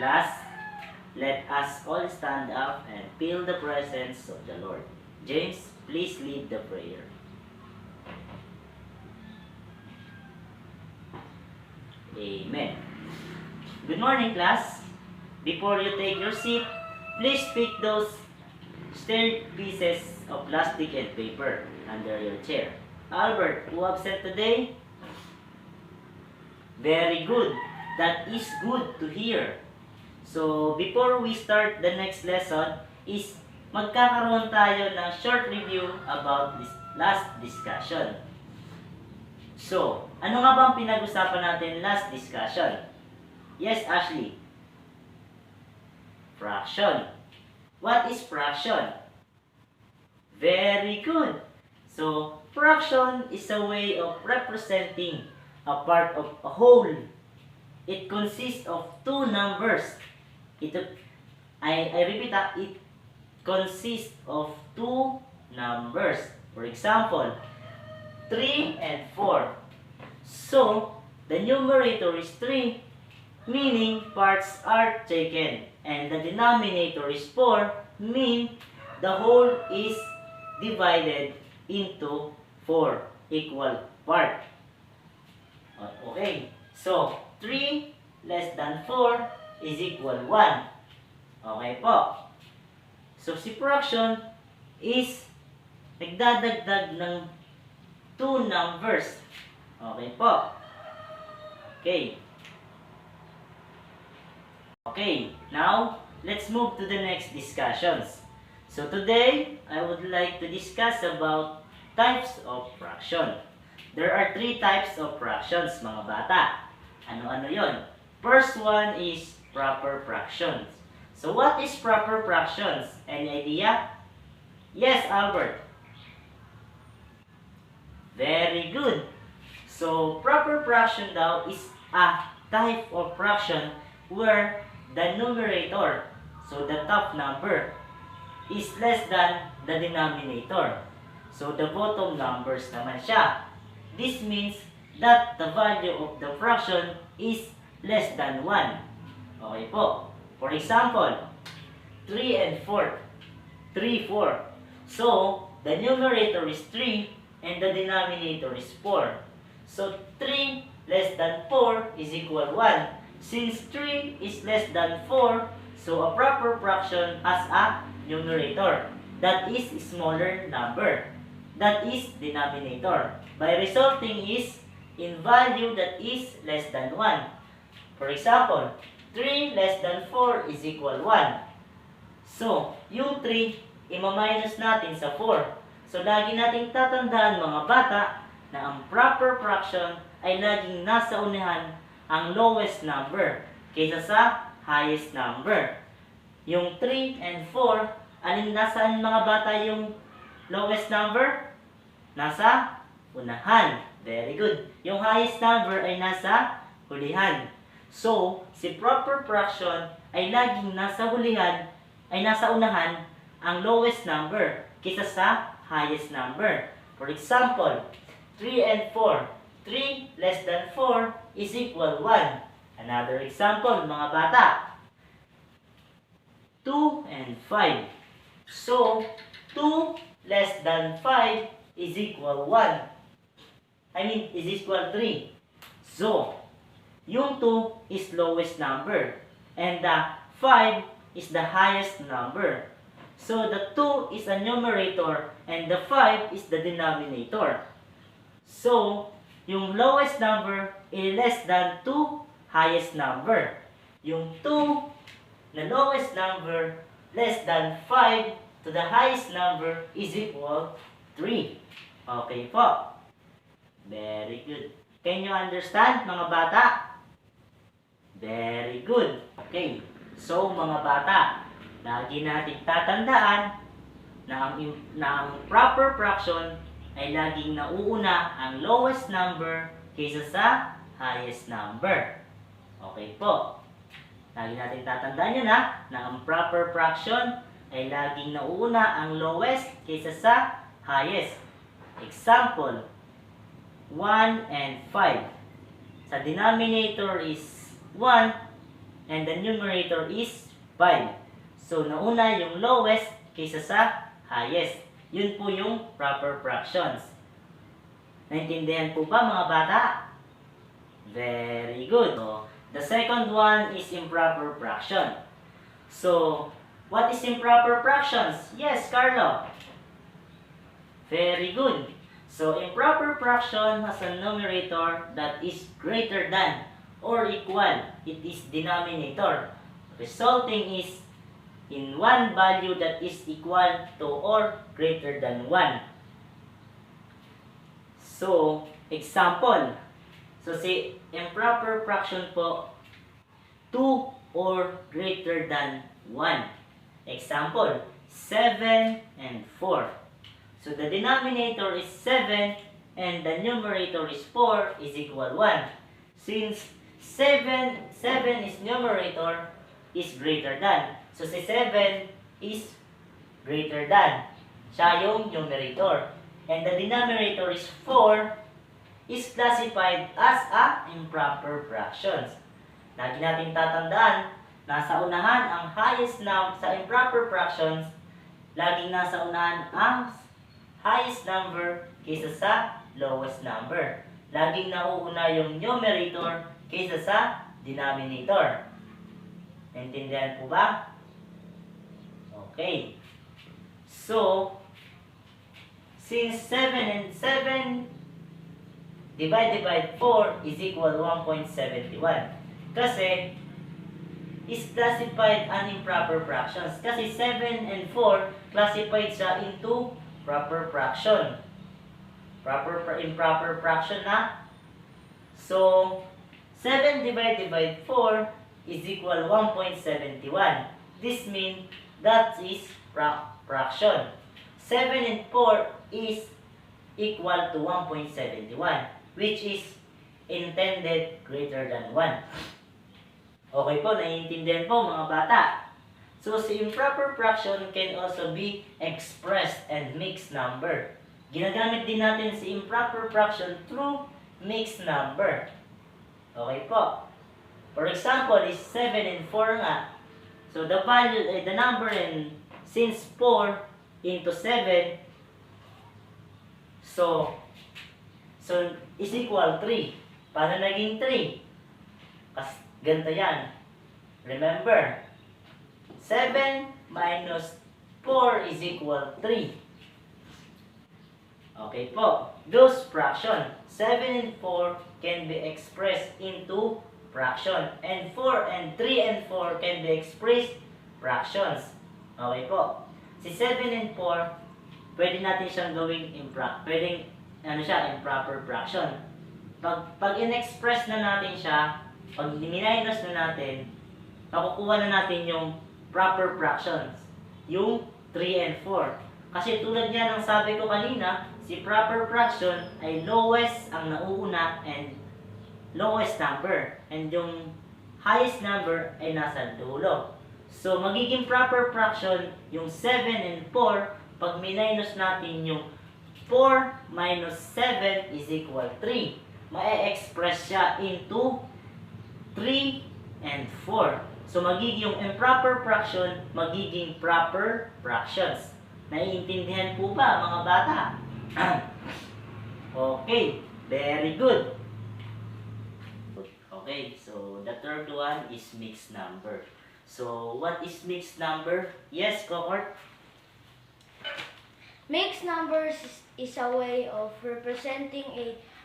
Class, let us all stand up and feel the presence of the Lord. James, please lead the prayer. Amen. Good morning, class. Before you take your seat, please pick those stirred pieces of plastic and paper under your chair. Albert, who absent today? Very good. That is good to hear. So, before we start the next lesson, is magkakaroon tayo ng short review about this last discussion. So, ano nga bang pinag-usapan natin last discussion? Yes, Ashley. Fraction. What is fraction? Very good. So, fraction is a way of representing a part of a whole. It consists of two numbers. I repeat that, it consists of two numbers. For example, 3 and 4. So, the numerator is 3, meaning parts are taken. And the denominator is 4, meaning the whole is divided into 4 equal parts. Okay, so 3 less than 4 is equal 1. Okay po. So, si fraction is nagdadagdag ng 2 numbers. Okay po. Okay. Okay, now, let's move to the next discussions. So, today, I would like to discuss about types of fraction. There are 3 types of fractions, mga bata. Ano-ano yon? First one is proper fractions. So, what is proper fractions? Any idea? Yes, Albert. Very good. So, proper fraction daw is a type of fraction where the numerator, so the top number, is less than the denominator. So, the bottom numbers naman siya. This means that the value of the fraction is less than 1. Okay po. For example, 3 and 4. 3, 4. So, the numerator is 3 and the denominator is 4. So, 3 less than 4 is equal 1. Since 3 is less than 4, so a proper fraction has a numerator that is smaller number. That is denominator. By resulting is in value that is less than 1. For example, 3 less than 4 is equal 1. So, yung 3, ima-minus natin sa 4. So, lagi nating tatandaan mga bata na ang proper fraction ay laging nasa unahan ang lowest number kaysa sa highest number. Yung 3 and 4, alin nasaan mga bata yung lowest number? Nasa unahan. Very good. Yung highest number ay nasa hulihan. So, si proper fraction ay laging nasa hulihan, ay nasa unahan ang lowest number kaysa sa highest number. For example, 3 and 4. 3 less than 4 is equal 1. Another example, mga bata. 2 and 5. So, 2 less than 5 is equal 1. Is equal 3. So, yung 2 is lowest number. And the 5 is the highest number. So, the 2 is a numerator and the 5 is the denominator. So, yung lowest number is less than 2 highest number. Yung 2 na lowest number less than 5 to the highest number is equal 3. Okay po. Very good. Can you understand, mga bata? Very good. Okay. So, mga bata, lagi natin tatandaan na ang proper fraction ay laging nauuna ang lowest number kaysa sa highest number. Okay po. Lagi natin tatandaan yan na ang proper fraction ay laging nauuna ang lowest kaysa sa highest. Example, 1 and 5. Sa denominator is 1, and the numerator is 5. So, nauna yung lowest kaysa sa highest. Yun po yung proper fractions. Naintindihan po ba mga bata? Very good. So, the second one is improper fraction. So, what is improper fractions? Yes, Carlo. Very good. So, improper fraction has a numerator that is greater than or equal. It is denominator. Resulting is in one value that is equal to or greater than 1. So, example. So, si improper fraction po, 2 or greater than 1. Example, 7 and 4. So, the denominator is 7 and the numerator is 4 is equal 1. Since 7 is numerator is greater than. So, si 7 is greater than. Siya yung numerator. And the denominator is 4 is classified as a improper fractions. Lagi natin tatandaan, nasa unahan ang highest number sa improper fractions, laging nasa unahan ang highest number kaysa sa lowest number. Laging nauuna yung numerator kaysa sa denominator. Naintindihan po ba? Okay. So, since 7 and 7 divided by 4 is equal 1.71. Kasi, is classified an improper fractions. Kasi 7 and 4 classified siya into proper fraction. Improper fraction na. So, 7 divided by 4 is equal 1.71. This means that is fraction. 7 and 4 is equal to 1.71, which is intended greater than 1. Okay po, naiintindihan po mga bata. So, si improper fraction can also be expressed and mixed number. Ginagamit din natin si improper fraction through mixed number. Okay po. For example, is 7 and 4 nga. So, the value, the number in, since 4 into 7, so is equal 3. Paano naging 3? Kasi ganito yan. Remember, 7 minus 4 is equal 3. Okay po. Those fraction, 7 and 4 can be expressed into fraction. And 4 and 3 and 4 can be expressed fractions. Okay po. Si 7 and 4, pwede natin siyang gawing improper fraction. Pag in-express na natin siya, pag minus na natin, makukuha na natin yung proper fractions. Yung 3 and 4. Kasi tulad niya ng sabi ko kanina, si proper fraction ay lowest ang nauuna and lowest number. And yung highest number ay nasa dulo. So, magiging proper fraction yung 7 and 4 pag minus natin yung 4 minus 7 is equal 3. Ma-express siya into 3 and 4. So, magiging yung improper fraction, magiging proper fractions. Naiintindihan po ba, mga bata? Okay, very good. Okay, so the third one is mixed number. So, what is mixed number? Yes, cohort? Mixed numbers is a way of representing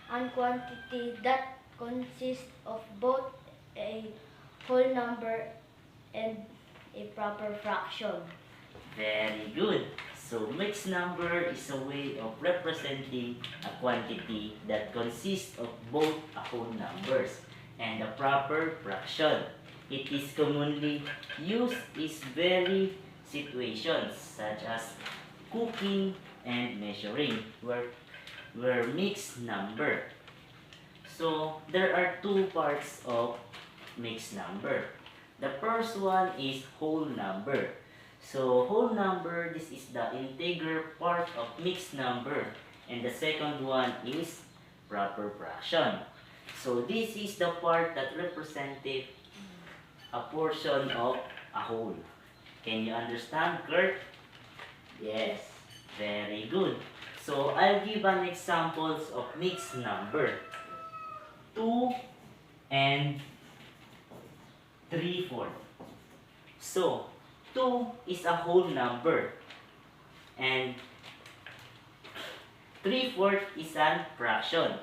a quantity that consists of both a whole number and a proper fraction. Very good. So, mixed number is a way of representing a quantity that consists of both a whole numbers and a proper fraction. It is commonly used in very situations such as cooking and measuring where mixed number. So, there are two parts of mixed number. The first one is whole number. So, whole number, this is the integer part of mixed number. And the second one is proper fraction. So, this is the part that represented a portion of a whole. Can you understand, Kurt? Yes. Very good. So, I'll give an examples of mixed number. 2 and 3/4. So, 2 is a whole number. And 3/4 is a fraction.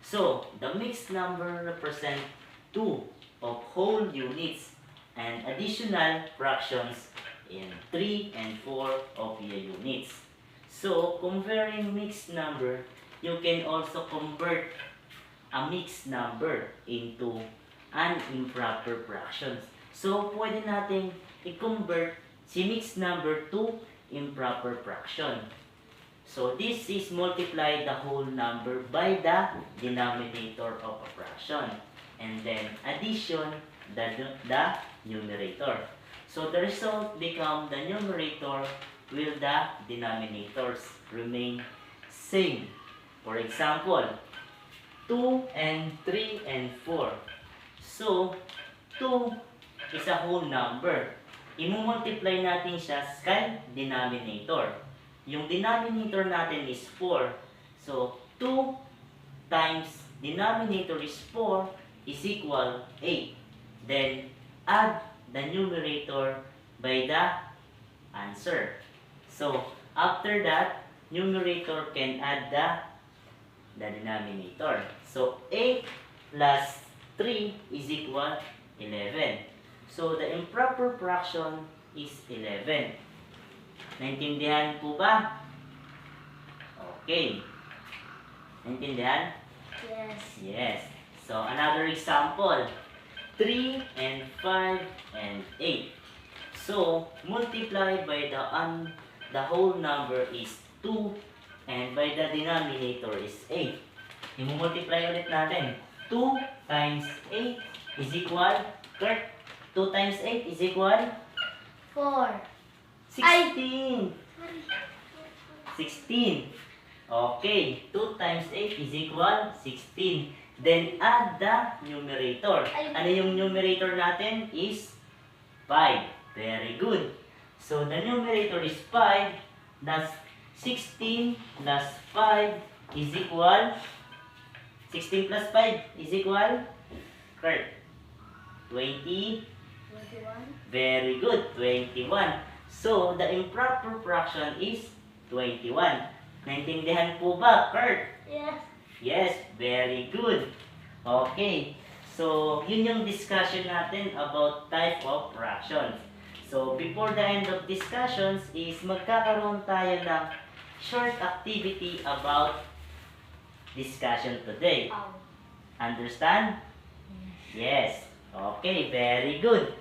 So, the mixed number represents 2 of whole units and additional fractions in 3 and 4 of the units. So, comparing mixed number, you can also convert a mixed number into an improper fractions. So, pwede natin i-convert si mixed number to improper fraction. So, this is multiply the whole number by the denominator of a fraction. And then, addition the numerator. So, the result become the numerator will the denominators remain same. For example, 2 and 3 and 4. So, 2 is a whole number. I-multiply natin siya sa denominator. Yung denominator natin is 4. So, 2 times denominator is 4 is equal 8. Then, add the numerator by the answer. So, after that, numerator can add the denominator. So, 8 plus 3 is equal 11. So, the improper fraction is 11. Naintindihan po ba? Okay. Naintindihan? Yes. Yes. So, another example. 3 and 5 and 8. So, multiply by the whole number is 2 and by the denominator is 8. I-multiply ulit natin. 2 times 8 is equal, Kurt, 2 times 8 is equal 4. 16. 16. Okay, 2 times 8 is equal 16. Then add the numerator. Ano yung numerator natin is 5. Very good. So the numerator is 5. That's 16 plus 5 is equal 16 plus 5 is equal, Kurt, 20. 21. Very good, 21. So, the improper fraction is 21. Naintindihan po ba, Kurt? Yes. Yes, very good. Okay. So, yun yung discussion natin about type of fractions. So, before the end of discussions is magkakaroon tayo ng short activity about discussion today. Understand? Yes. Okay, very good.